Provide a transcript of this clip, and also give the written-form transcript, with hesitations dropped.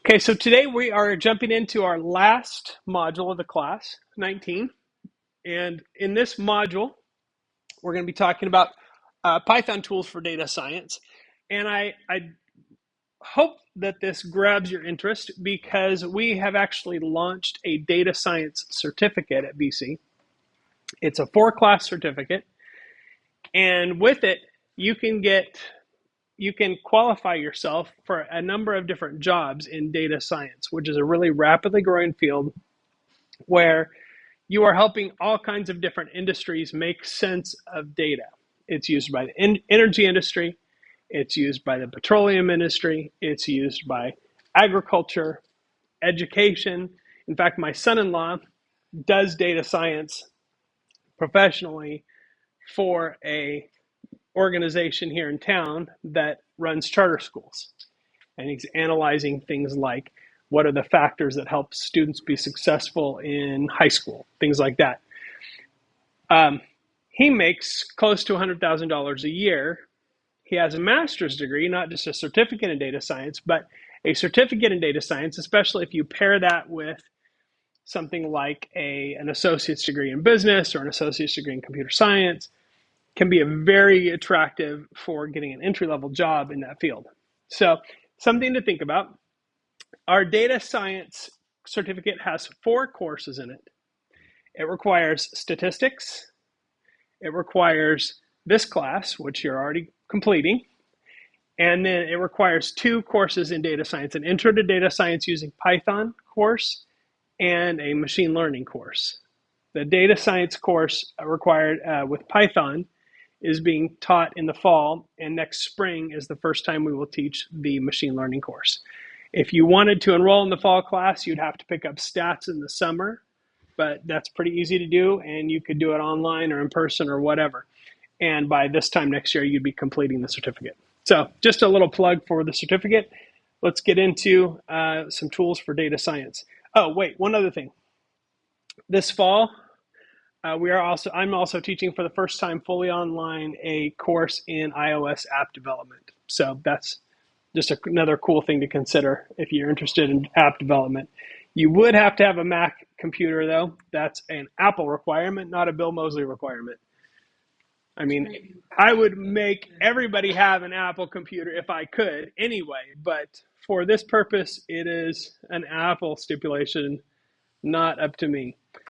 Okay, so today we are jumping into our last module of the class, 19. And in this module, we're going to be talking about Python tools for data science. And I hope that this grabs your interest because we have actually launched a data science certificate at BC. It's a 4-class certificate. And with it, you can qualify yourself for a number of different jobs in data science, which is a really rapidly growing field where you are helping all kinds of different industries make sense of data. It's used by the energy industry, it's used by the petroleum industry, it's used by agriculture, education. In fact, my son-in-law does data science professionally for a organization here in town that runs charter schools. And he's analyzing things like what are the factors that help students be successful in high school, things like that. He makes close to $100,000 a year. He has a master's degree, not just a certificate in data science, but a certificate in data science, especially if you pair that with something like an associate's degree in business or an associate's degree in computer science, can be very attractive for getting an entry-level job in that field. So something to think about. Our data science certificate has 4 courses in it. It requires statistics. It requires this class, which you're already completing. And then it requires 2 courses in data science, an intro to data science using Python course and a machine learning course. The data science course required with Python is being taught in the fall, and next spring is the first time we will teach the machine learning course. If you wanted to enroll in the fall class, you'd have to pick up stats in the summer, but that's pretty easy to do, and you could do it online or in person or whatever. And by this time next year, you'd be completing the certificate. So just a little plug for the certificate. Let's get into some tools for data science. Oh, wait, one other thing. This fall, I'm also teaching for the first time fully online a course in iOS app development. So that's just another cool thing to consider if you're interested in app development. You would have to have a Mac computer, though. That's an Apple requirement, not a Bill Moseley requirement. I mean, I would make everybody have an Apple computer if I could anyway, but for this purpose, it is an Apple stipulation, not up to me.